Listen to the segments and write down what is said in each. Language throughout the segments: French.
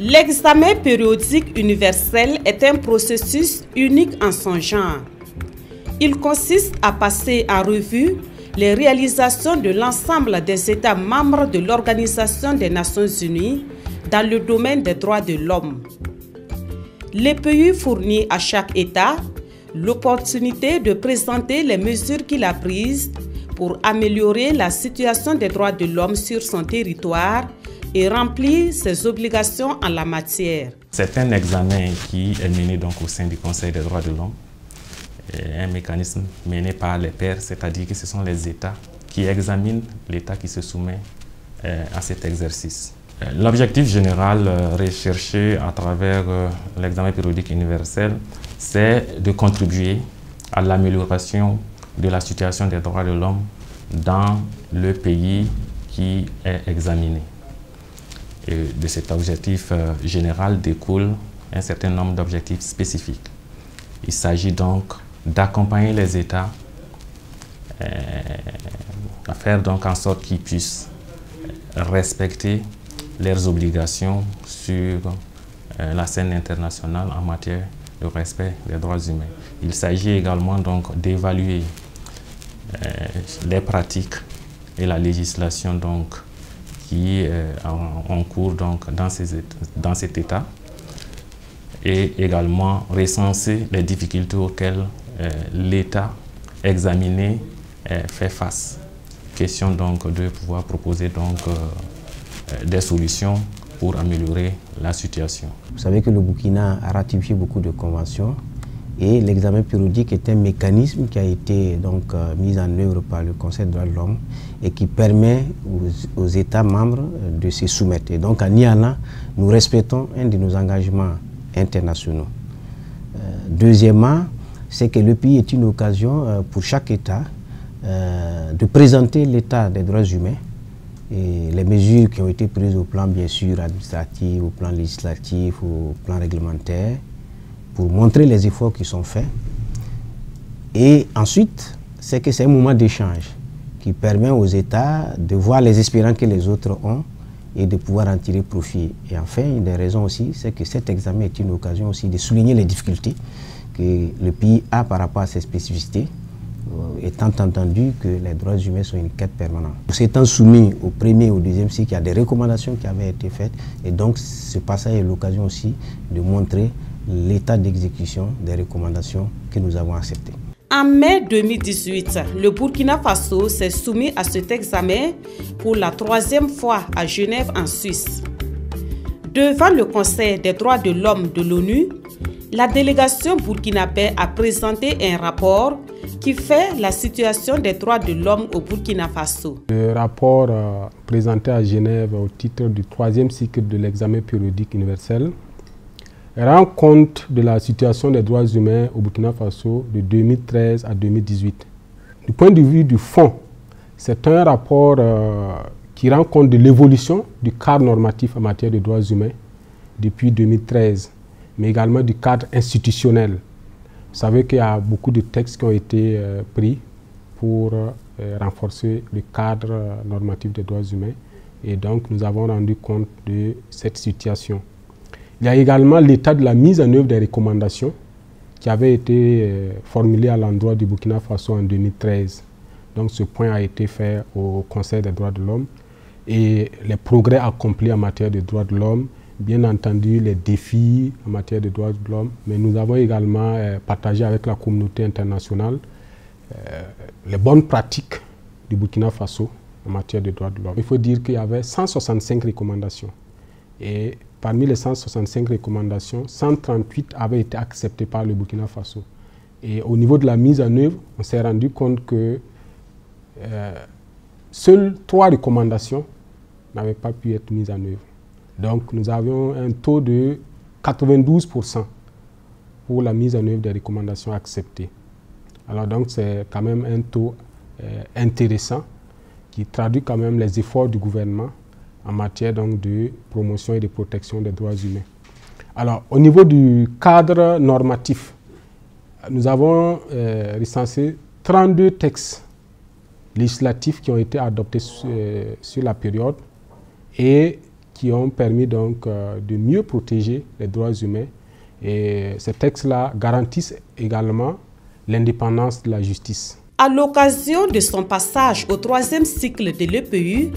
L'examen périodique universel est un processus unique en son genre. Il consiste à passer en revue les réalisations de l'ensemble des États membres de l'Organisation des Nations Unies dans le domaine des droits de l'homme. L'EPU fournit à chaque État l'opportunité de présenter les mesures qu'il a prises pour améliorer la situation des droits de l'homme sur son territoire et remplir ses obligations en la matière. C'est un examen qui est mené donc au sein du Conseil des droits de l'homme, un mécanisme mené par les pairs, c'est-à-dire que ce sont les États qui examinent l'État qui se soumet à cet exercice. L'objectif général recherché à travers l'examen périodique universel, c'est de contribuer à l'amélioration de la situation des droits de l'homme dans le pays qui est examiné. Et de cet objectif général découle un certain nombre d'objectifs spécifiques. Il s'agit donc d'accompagner les États à faire donc en sorte qu'ils puissent respecter leurs obligations sur la scène internationale en matière de respect des droits humains. Il s'agit également donc d'évaluer les pratiques et la législation donc qui est en cours donc dans cet État, et également recenser les difficultés auxquelles l'État examiné fait face. Question donc de pouvoir proposer donc des solutions pour améliorer la situation. Vous savez que le Burkina a ratifié beaucoup de conventions et l'examen périodique est un mécanisme qui a été donc mis en œuvre par le Conseil des droits de l'homme et qui permet aux États membres de se soumettre. Et donc en y allant, nous respectons un de nos engagements internationaux. Deuxièmement, c'est que le pays est une occasion pour chaque État de présenter l'état des droits humains et les mesures qui ont été prises au plan bien sûr administratif, au plan législatif, au plan réglementaire, pour montrer les efforts qui sont faits. Et ensuite, c'est que c'est un moment d'échange qui permet aux États de voir les expériences que les autres ont et de pouvoir en tirer profit. Et enfin, une des raisons aussi, c'est que cet examen est une occasion aussi de souligner les difficultés que le pays a par rapport à ses spécificités, étant entendu que les droits humains sont une quête permanente. S'étant soumis au premier et au deuxième cycle, il y a des recommandations qui avaient été faites et donc ce passage est l'occasion aussi de montrer l'état d'exécution des recommandations que nous avons acceptées. En mai 2018, le Burkina Faso s'est soumis à cet examen pour la 3e fois à Genève en Suisse. Devant le Conseil des droits de l'homme de l'ONU, la délégation burkinabé a présenté un rapport qui fait la situation des droits de l'homme au Burkina Faso. Le rapport présenté à Genève au titre du 3e cycle de l'examen périodique universel rend compte de la situation des droits humains au Burkina Faso de 2013 à 2018. Du point de vue du fond, c'est un rapport qui rend compte de l'évolution du cadre normatif en matière de droits humains depuis 2013, mais également du cadre institutionnel. Vous savez qu'il y a beaucoup de textes qui ont été pris pour renforcer le cadre normatif des droits humains et donc nous avons rendu compte de cette situation. Il y a également l'état de la mise en œuvre des recommandations qui avaient été formulées à l'endroit du Burkina Faso en 2013. Donc ce point a été fait au Conseil des droits de l'homme et les progrès accomplis en matière de droits de l'homme, bien entendu les défis en matière de droits de l'homme, mais nous avons également partagé avec la communauté internationale les bonnes pratiques du Burkina Faso en matière de droits de l'homme. Il faut dire qu'il y avait 165 recommandations et parmi les 165 recommandations, 138 avaient été acceptées par le Burkina Faso. Et au niveau de la mise en œuvre, on s'est rendu compte que seules 3 recommandations n'avaient pas pu être mises en œuvre. Donc nous avions un taux de 92% pour la mise en œuvre des recommandations acceptées. Alors donc c'est quand même un taux intéressant qui traduit quand même les efforts du gouvernement en matière donc de promotion et de protection des droits humains. Alors au niveau du cadre normatif, nous avons recensé 32 textes législatifs qui ont été adoptés sur la période et qui ont permis donc de mieux protéger les droits humains. Et ces textes-là garantissent également l'indépendance de la justice. À l'occasion de son passage au 3e cycle de l'EPU,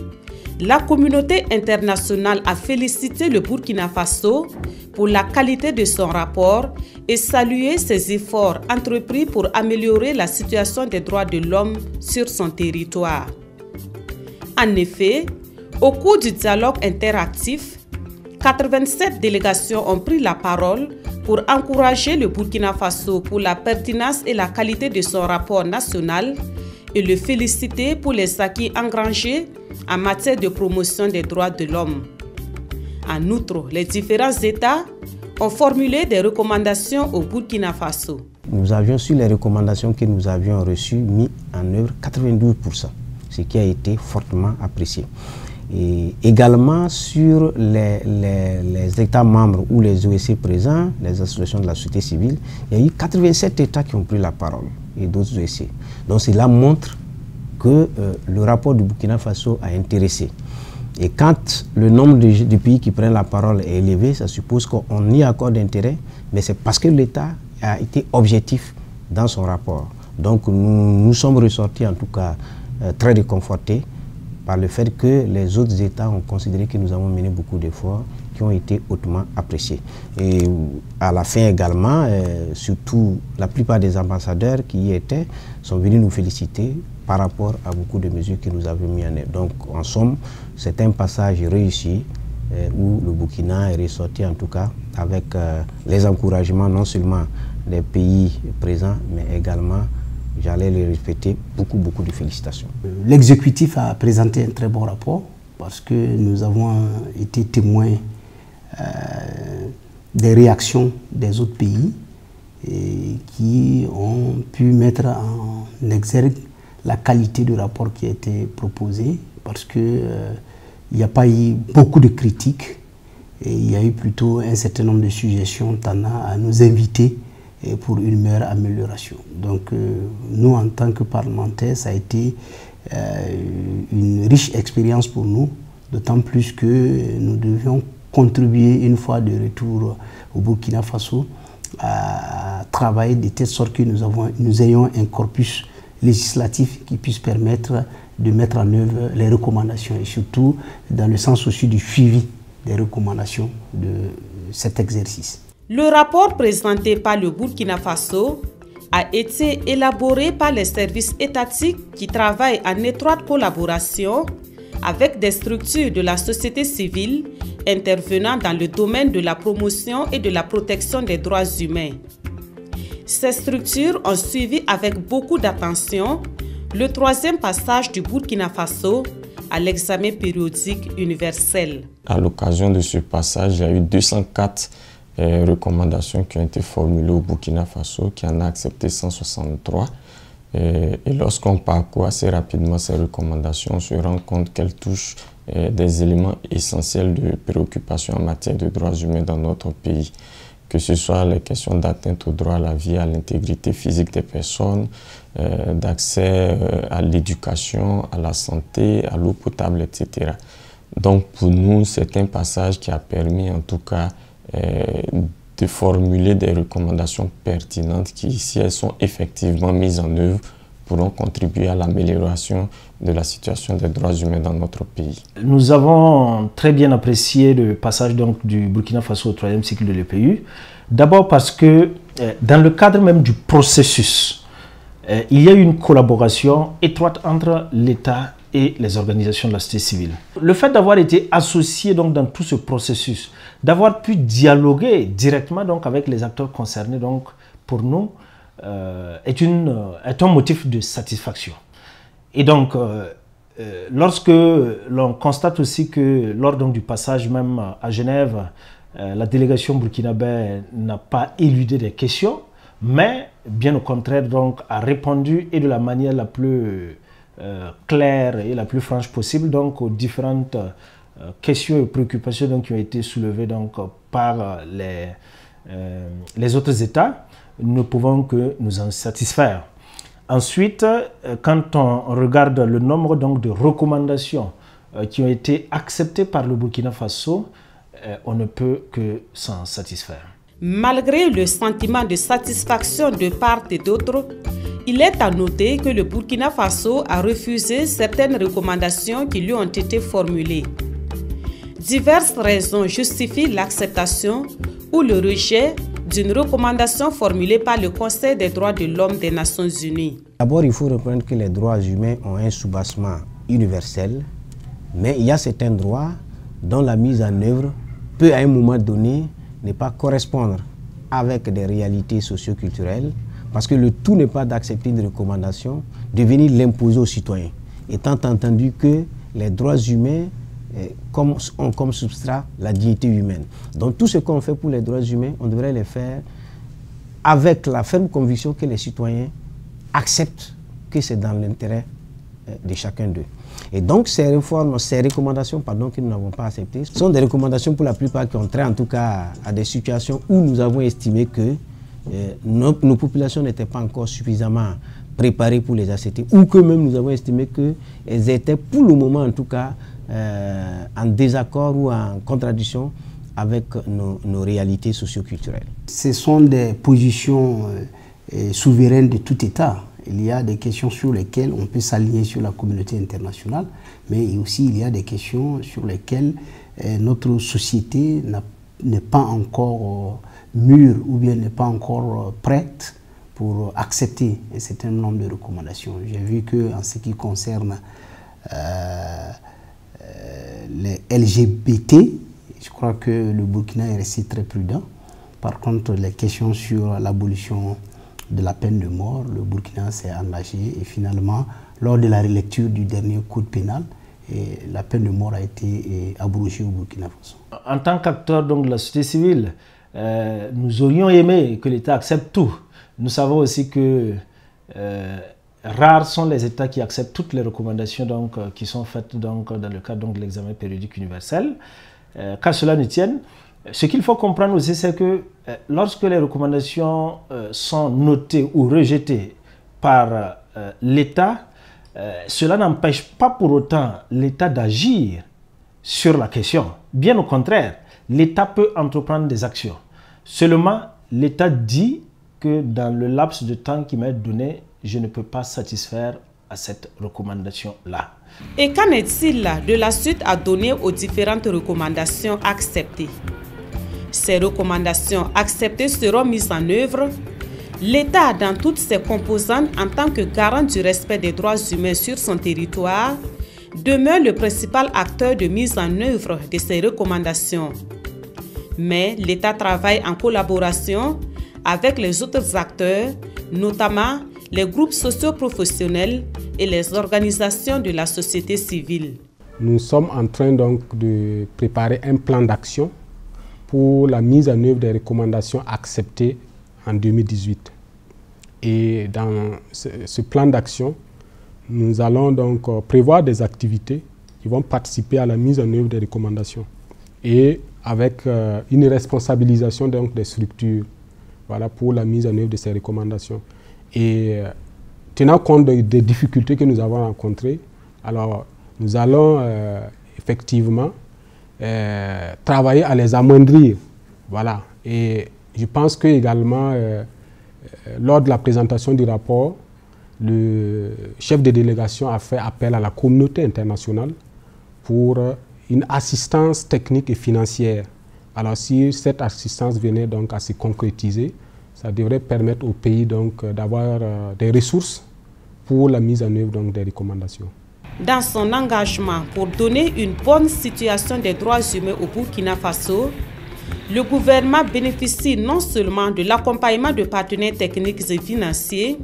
la communauté internationale a félicité le Burkina Faso pour la qualité de son rapport et salué ses efforts entrepris pour améliorer la situation des droits de l'homme sur son territoire. En effet, au cours du dialogue interactif, 87 délégations ont pris la parole pour encourager le Burkina Faso pour la pertinence et la qualité de son rapport national et le féliciter pour les acquis engrangés en matière de promotion des droits de l'homme. En outre, les différents États ont formulé des recommandations au Burkina Faso. Nous avions, sur les recommandations que nous avions reçues, mis en œuvre 92%, ce qui a été fortement apprécié. Et également sur les États membres ou les OSC présents, les associations de la société civile, il y a eu 87 États qui ont pris la parole et d'autres OSC. Donc cela montre que le rapport du Burkina Faso a intéressé. Et quand le nombre de pays qui prennent la parole est élevé, ça suppose qu'on y accorde intérêt, mais c'est parce que l'État a été objectif dans son rapport. Donc nous sommes ressortis en tout cas très réconfortés par le fait que les autres États ont considéré que nous avons mené beaucoup d'efforts qui ont été hautement appréciés. Et à la fin également, surtout la plupart des ambassadeurs qui y étaient sont venus nous féliciter par rapport à beaucoup de mesures que nous avons mis en œuvre. Donc en somme, c'est un passage réussi où le Burkina est ressorti en tout cas avec les encouragements non seulement des pays présents, mais également, j'allais les répéter, beaucoup de félicitations. L'exécutif a présenté un très bon rapport parce que nous avons été témoins des réactions des autres pays et qui ont pu mettre en exergue la qualité du rapport qui a été proposé parce qu'il n'y a pas eu beaucoup de critiques et il y a eu plutôt un certain nombre de suggestions tendant à nous inviter pour une meilleure amélioration. Donc nous, en tant que parlementaires, ça a été une riche expérience pour nous, d'autant plus que nous devions contribuer une fois de retour au Burkina Faso à travailler de telle sorte que nous ayons un corpus législatif qui puisse permettre de mettre en œuvre les recommandations et surtout dans le sens aussi du suivi des recommandations de cet exercice. Le rapport présenté par le Burkina Faso a été élaboré par les services étatiques qui travaillent en étroite collaboration avec des structures de la société civile intervenant dans le domaine de la promotion et de la protection des droits humains. Ces structures ont suivi avec beaucoup d'attention le 3e passage du Burkina Faso à l'examen périodique universel. À l'occasion de ce passage, il y a eu 204 recommandations qui ont été formulées au Burkina Faso, qui en a accepté 163. Et lorsqu'on parcourt assez rapidement ces recommandations, on se rend compte qu'elles touchent des éléments essentiels de préoccupation en matière de droits humains dans notre pays. Que ce soit les questions d'atteinte au droit à la vie, à l'intégrité physique des personnes, d'accès à l'éducation, à la santé, à l'eau potable, etc. Donc pour nous, c'est un passage qui a permis en tout cas de formuler des recommandations pertinentes qui, si elles sont effectivement mises en œuvre, pourront contribuer à l'amélioration de la situation des droits humains dans notre pays. Nous avons très bien apprécié le passage donc, du Burkina Faso au 3e cycle de l'EPU. D'abord parce que dans le cadre même du processus, il y a eu une collaboration étroite entre l'État et les organisations de la société civile. Le fait d'avoir été associé donc, dans tout ce processus, d'avoir pu dialoguer directement donc, avec les acteurs concernés, donc, pour nous, est un motif de satisfaction. Et donc, lorsque l'on constate aussi que lors donc, du passage même à Genève, la délégation burkinabé n'a pas éludé des questions, mais bien au contraire donc, a répondu et de la manière la plus claire et la plus franche possible donc, aux différentes questions et préoccupations donc, qui ont été soulevées donc, par les autres États. Nous ne pouvons que nous en satisfaire. Ensuite, quand on regarde le nombre donc, de recommandations qui ont été acceptés par le Burkina Faso, on ne peut que s'en satisfaire. Malgré le sentiment de satisfaction de part et d'autre, il est à noter que le Burkina Faso a refusé certaines recommandations qui lui ont été formulées. Diverses raisons justifient l'acceptation ou le rejet d'une recommandation formulée par le Conseil des droits de l'homme des Nations Unies. D'abord, il faut reprendre que les droits humains ont un soubassement universel, mais il y a certains droits dont la mise en œuvre peut à un moment donné ne pas correspondre avec des réalités socio-culturelles, parce que le tout n'est pas d'accepter une recommandation, de venir l'imposer aux citoyens, étant entendu que les droits humains ont comme substrat la dignité humaine. Donc tout ce qu'on fait pour les droits humains, on devrait les faire avec la ferme conviction que les citoyens acceptent que c'est dans l'intérêt de chacun d'eux. Et donc ces recommandations que nous n'avons pas acceptées, sont des recommandations pour la plupart qui ont trait en tout cas à des situations où nous avons estimé que nos populations n'étaient pas encore suffisamment préparées pour les accepter, ou que même nous avons estimé qu'elles étaient pour le moment en tout cas en désaccord ou en contradiction avec nos réalités socio-culturelles. Ce sont des positions souveraines de tout État. Il y a des questions sur lesquelles on peut s'aligner sur la communauté internationale, mais aussi il y a des questions sur lesquelles notre société n'est pas encore mûre ou bien n'est pas encore prête pour accepter un certain nombre de recommandations. J'ai vu qu'en ce qui concerne les LGBT, je crois que le Burkina est resté très prudent. Par contre, les questions sur l'abolition de la peine de mort, le Burkina s'est engagé et finalement, lors de la relecture du dernier code pénal, la peine de mort a été abrogée au Burkina Faso. En tant qu'acteur de la société civile, nous aurions aimé que l'État accepte tout. Nous savons aussi que rares sont les États qui acceptent toutes les recommandations qui sont faites dans le cadre de l'examen périodique universel. Qu'à cela ne tienne, ce qu'il faut comprendre aussi, c'est que lorsque les recommandations sont notées ou rejetées par l'État, cela n'empêche pas pour autant l'État d'agir sur la question. Bien au contraire, l'État peut entreprendre des actions. Seulement, l'État dit que dans le laps de temps qui m'est donné, je ne peux pas satisfaire à cette recommandation-là. Et qu'en est-il de la suite à donner aux différentes recommandations acceptées? Ces recommandations acceptées seront mises en œuvre. L'État, dans toutes ses composantes, en tant que garant du respect des droits humains sur son territoire, demeure le principal acteur de mise en œuvre de ces recommandations. Mais l'État travaille en collaboration avec les autres acteurs, notamment les groupes socio-professionnels et les organisations de la société civile. Nous sommes en train donc de préparer un plan d'action pour la mise en œuvre des recommandations acceptées en 2018. Et dans ce plan d'action, nous allons donc prévoir des activités qui vont participer à la mise en œuvre des recommandations et avec une responsabilisation donc des structures, voilà, pour la mise en œuvre de ces recommandations. Et tenant compte des difficultés que nous avons rencontrées, alors nous allons effectivement travailler à les amoindrir. Voilà. Et je pense que également, lors de la présentation du rapport, le chef de délégation a fait appel à la communauté internationale pour une assistance technique et financière. Alors si cette assistance venait donc à se concrétiser, ça devrait permettre au pays d'avoir des ressources pour la mise en œuvre donc, des recommandations. Dans son engagement pour donner une bonne situation des droits humains au Burkina Faso, le gouvernement bénéficie non seulement de l'accompagnement de partenaires techniques et financiers,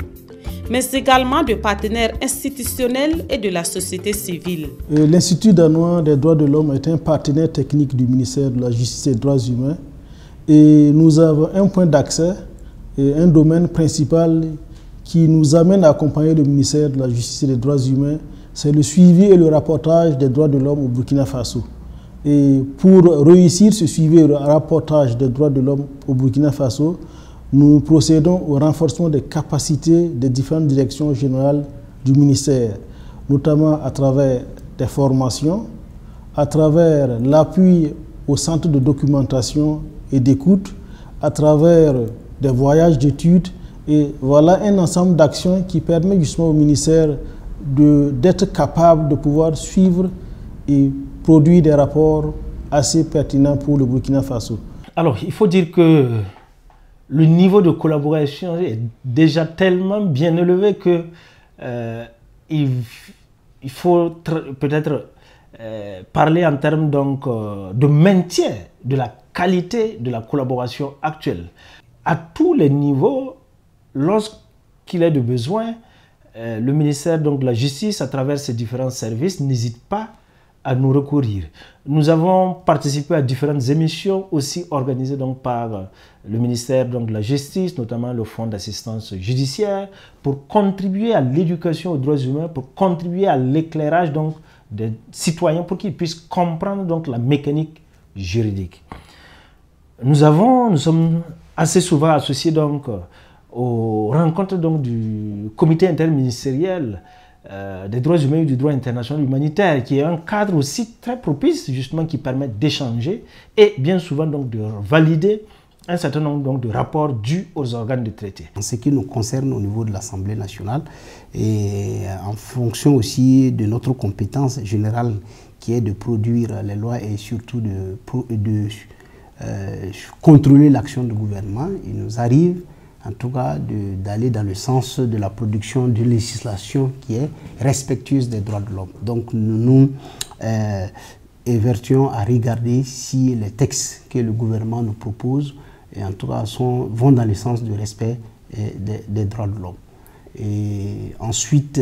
mais également de partenaires institutionnels et de la société civile. L'Institut danois des droits de l'homme est un partenaire technique du ministère de la Justice et des droits humains et nous avons un point d'accès et un domaine principal qui nous amène à accompagner le ministère de la Justice et des droits humains, c'est le suivi et le rapportage des droits de l'homme au Burkina Faso. Et pour réussir ce suivi et le rapportage des droits de l'homme au Burkina Faso, nous procédons au renforcement des capacités des différentes directions générales du ministère, notamment à travers des formations à travers l'appui au centre de documentation et d'écoute, à travers des voyages d'études. Et voilà un ensemble d'actions qui permet justement au ministère d'être capable de pouvoir suivre et produire des rapports assez pertinents pour le Burkina Faso. Alors, il faut dire que le niveau de collaboration est déjà tellement bien élevé que il faut peut-être parler en termes donc, de maintien de la qualité de la collaboration actuelle. À tous les niveaux, lorsqu'il est de besoin, le ministère donc, de la Justice, à travers ses différents services, n'hésite pas à nous recourir. Nous avons participé à différentes émissions aussi organisées donc, par le ministère donc, de la Justice, notamment le Fonds d'assistance judiciaire, pour contribuer à l'éducation aux droits humains, pour contribuer à l'éclairage donc, des citoyens, pour qu'ils puissent comprendre donc, la mécanique juridique. Nous sommes assez souvent associés donc, aux rencontres donc, du comité interministériel des droits humains et du droit international humanitaire, qui est un cadre aussi très propice, justement, qui permet d'échanger et bien souvent donc, de valider un certain nombre donc, de rapports dus aux organes de traité. En ce qui nous concerne au niveau de l'Assemblée nationale, et en fonction aussi de notre compétence générale qui est de produire les lois et surtout de contrôler l'action du gouvernement, il nous arrive en tout cas d'aller dans le sens de la production d'une législation qui est respectueuse des droits de l'homme. Donc nous évertuons à regarder si les textes que le gouvernement nous propose, et en tout cas, vont dans le sens du respect des droits de l'homme. Et ensuite,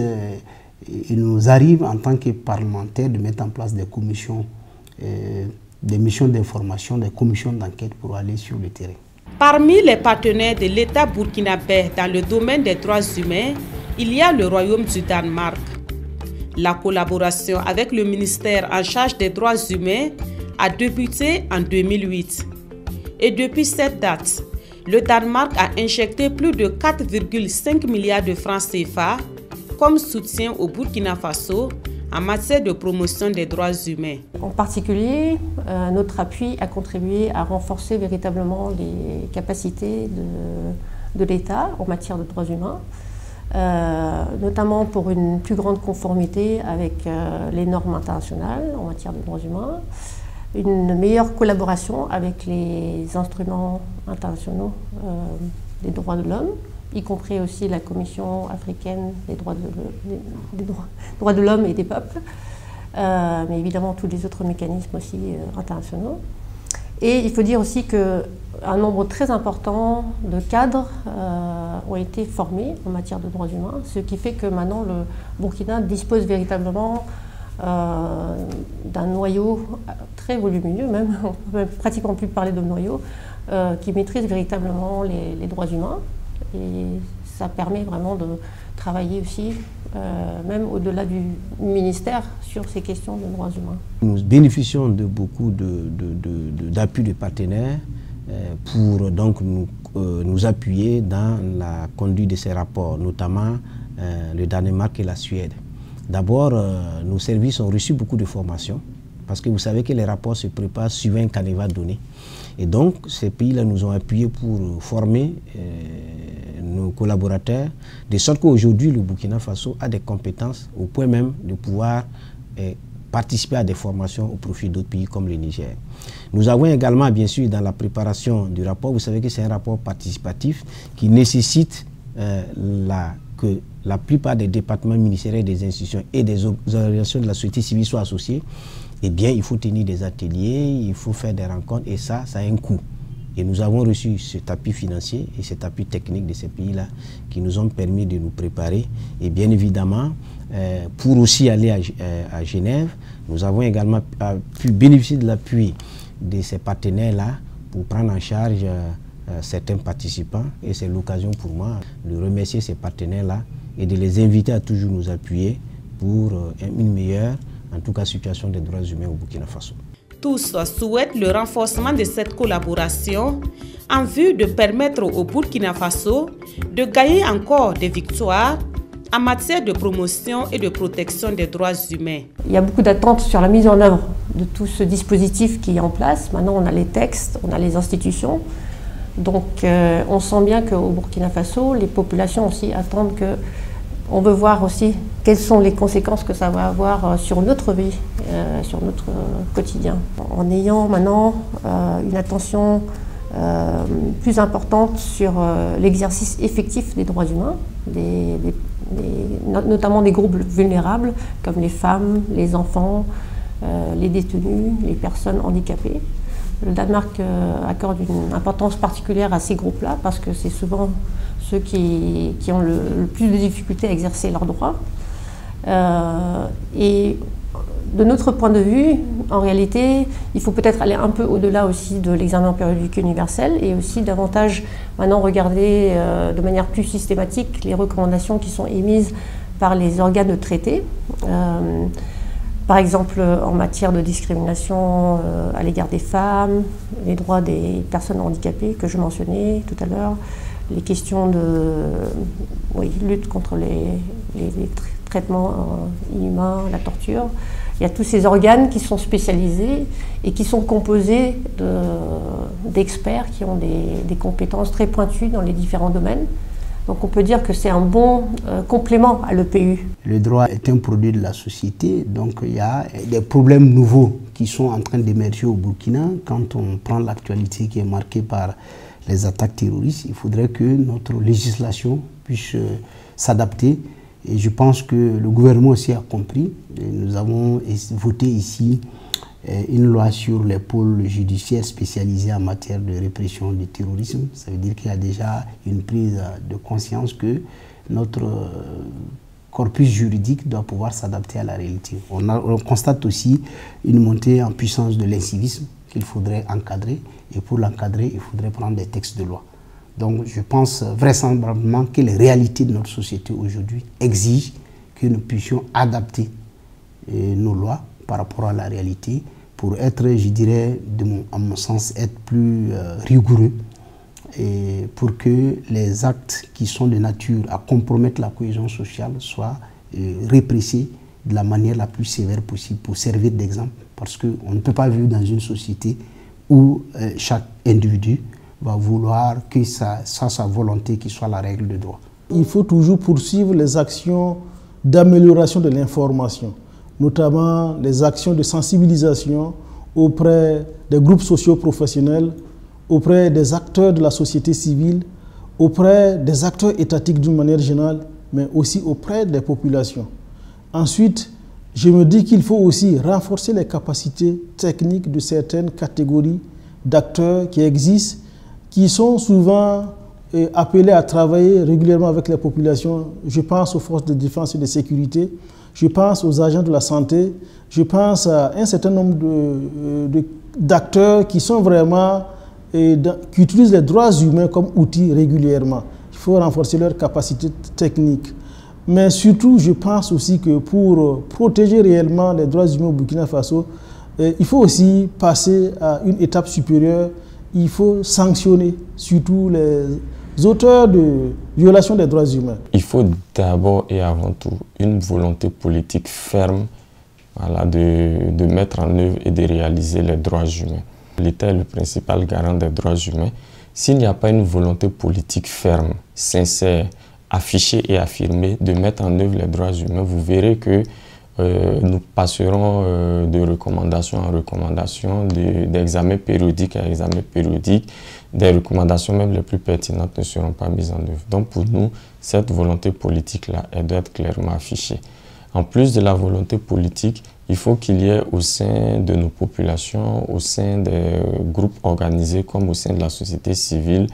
il nous arrive en tant que parlementaires de mettre en place des commissions, des missions d'information, des commissions d'enquête pour aller sur le terrain. Parmi les partenaires de l'État burkinabé dans le domaine des droits humains, il y a le Royaume du Danemark. La collaboration avec le ministère en charge des droits humains a débuté en 2008. Et depuis cette date, le Danemark a injecté plus de 4,5 milliards de francs CFA comme soutien au Burkina Faso en matière de promotion des droits humains. En particulier, notre appui a contribué à renforcer véritablement les capacités de l'État en matière de droits humains, notamment pour une plus grande conformité avec les normes internationales en matière de droits humains, une meilleure collaboration avec les instruments internationaux des droits de l'homme, y compris aussi la Commission africaine des droits de l'homme et des peuples, mais évidemment tous les autres mécanismes aussi internationaux. Et il faut dire aussi qu'un nombre très important de cadres ont été formés en matière de droits humains, ce qui fait que maintenant le Burkina dispose véritablement d'un noyau très volumineux, même, on ne peut pratiquement plus parler de noyau, qui maîtrise véritablement les droits humains. Et ça permet vraiment de travailler aussi, même au-delà du ministère, sur ces questions de droits humains. Nous bénéficions de beaucoup d'appui de partenaires pour donc nous appuyer dans la conduite de ces rapports, notamment le Danemark et la Suède. D'abord, nos services ont reçu beaucoup de formations, parce que vous savez que les rapports se préparent suivant un canevas donné. Et donc, ces pays-là nous ont appuyés pour former nos collaborateurs, de sorte qu'aujourd'hui, le Burkina Faso a des compétences au point même de pouvoir participer à des formations au profit d'autres pays comme le Niger. Nous avons également, bien sûr, dans la préparation du rapport, vous savez que c'est un rapport participatif qui nécessite que la plupart des départements ministériels, des institutions et des organisations de la société civile soient associés. Eh bien, il faut tenir des ateliers, il faut faire des rencontres et ça a un coût. Et nous avons reçu cet appui financier et cet appui technique de ces pays-là qui nous ont permis de nous préparer. Et bien évidemment, pour aussi aller à Genève, nous avons également pu bénéficier de l'appui de ces partenaires-là pour prendre en charge certains participants. Et c'est l'occasion pour moi de remercier ces partenaires-là et de les inviter à toujours nous appuyer pour une meilleure, en tout cas, situation des droits humains au Burkina Faso. Tous souhaitent le renforcement de cette collaboration en vue de permettre au Burkina Faso de gagner encore des victoires en matière de promotion et de protection des droits humains. Il y a beaucoup d'attentes sur la mise en œuvre de tout ce dispositif qui est en place. Maintenant, on a les textes, on a les institutions. Donc, on sent bien qu'au Burkina Faso, les populations aussi attendent que... On veut voir aussi quelles sont les conséquences que ça va avoir sur notre vie, sur notre quotidien. En ayant maintenant une attention plus importante sur l'exercice effectif des droits humains, notamment des groupes vulnérables comme les femmes, les enfants, les détenus, les personnes handicapées. Le Danemark accorde une importance particulière à ces groupes-là parce que c'est souvent ceux qui ont le plus de difficultés à exercer leurs droits. Et de notre point de vue, en réalité, il faut peut-être aller un peu au-delà aussi de l'examen périodique universel et aussi davantage maintenant regarder de manière plus systématique les recommandations qui sont émises par les organes de traité. Par exemple, en matière de discrimination à l'égard des femmes, les droits des personnes handicapées que je mentionnais tout à l'heure, les questions de lutte contre les traitements inhumains, la torture. Il y a tous ces organes qui sont spécialisés et qui sont composés d'experts qui ont des compétences très pointues dans les différents domaines. Donc on peut dire que c'est un bon complément à l'EPU. Le droit est un produit de la société, donc il y a des problèmes nouveaux qui sont en train d'émerger au Burkina. Quand on prend l'actualité qui est marquée par les attaques terroristes, il faudrait que notre législation puisse s'adapter. Et je pense que le gouvernement aussi a compris. Et nous avons voté ici une loi sur les pôles judiciaires spécialisés en matière de répression du terrorisme. Ça veut dire qu'il y a déjà une prise de conscience que notre corpus juridique doit pouvoir s'adapter à la réalité. On constate aussi une montée en puissance de l'incivisme qu'il faudrait encadrer. Et pour l'encadrer, il faudrait prendre des textes de loi. Donc je pense vraisemblablement que les réalités de notre société aujourd'hui exigent que nous puissions adapter nos lois par rapport à la réalité pour être, je dirais, à mon sens, être plus rigoureux et pour que les actes qui sont de nature à compromettre la cohésion sociale soient répressés de la manière la plus sévère possible pour servir d'exemple. Parce qu'on ne peut pas vivre dans une société où chaque individu va vouloir que sa volonté qui soit la règle de droit. Il faut toujours poursuivre les actions d'amélioration de l'information, notamment les actions de sensibilisation auprès des groupes socio-professionnels, auprès des acteurs de la société civile, auprès des acteurs étatiques d'une manière générale, mais aussi auprès des populations. Ensuite, je me dis qu'il faut aussi renforcer les capacités techniques de certaines catégories d'acteurs qui existent, qui sont souvent appelés à travailler régulièrement avec les populations. Je pense aux forces de défense et de sécurité, je pense aux agents de la santé, je pense à un certain nombre d'acteurs qui sont vraiment, qui utilisent les droits humains comme outil régulièrement. Il faut renforcer leurs capacités techniques. Mais surtout, je pense aussi que pour protéger réellement les droits humains au Burkina Faso, il faut aussi passer à une étape supérieure. Il faut sanctionner surtout les auteurs de violations des droits humains. Il faut d'abord et avant tout une volonté politique ferme de mettre en œuvre et de réaliser les droits humains. L'État est le principal garant des droits humains. S'il n'y a pas une volonté politique ferme, sincère, affichée et affirmée de mettre en œuvre les droits humains, vous verrez que nous passerons de recommandation en recommandation, d'examen périodique à examen périodique. Des recommandations même les plus pertinentes ne seront pas mises en œuvre. Donc pour nous, cette volonté politique-là, elle doit être clairement affichée. En plus de la volonté politique, il faut qu'il y ait au sein de nos populations, au sein des groupes organisés comme au sein de la société civile,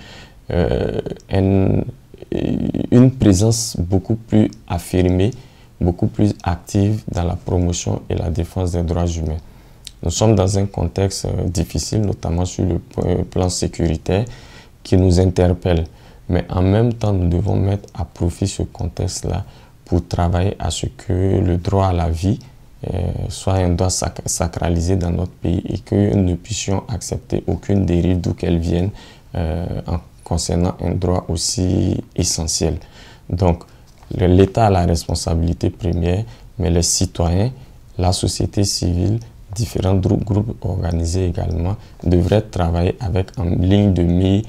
une présence beaucoup plus affirmée, beaucoup plus active dans la promotion et la défense des droits humains. Nous sommes dans un contexte difficile, notamment sur le plan sécuritaire, qui nous interpelle. Mais en même temps, nous devons mettre à profit ce contexte-là pour travailler à ce que le droit à la vie soit un droit sacralisé dans notre pays et que nous ne puissions accepter aucune dérive d'où qu'elle vienne en concernant un droit aussi essentiel. Donc, l'État a la responsabilité première, mais les citoyens, la société civile, différents groupes organisés également, devraient travailler en ligne de mire,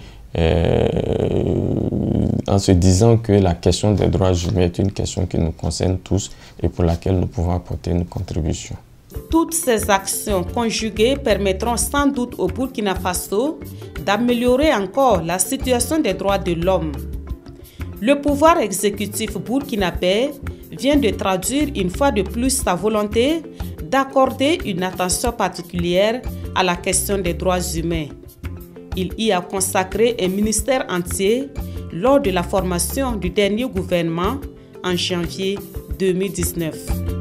en se disant que la question des droits humains est une question qui nous concerne tous et pour laquelle nous pouvons apporter une contribution. Toutes ces actions conjuguées permettront sans doute au Burkina Faso d'améliorer encore la situation des droits de l'homme. Le pouvoir exécutif burkinabé vient de traduire une fois de plus sa volonté d'accorder une attention particulière à la question des droits humains. Il y a consacré un ministère entier lors de la formation du dernier gouvernement en janvier 2019.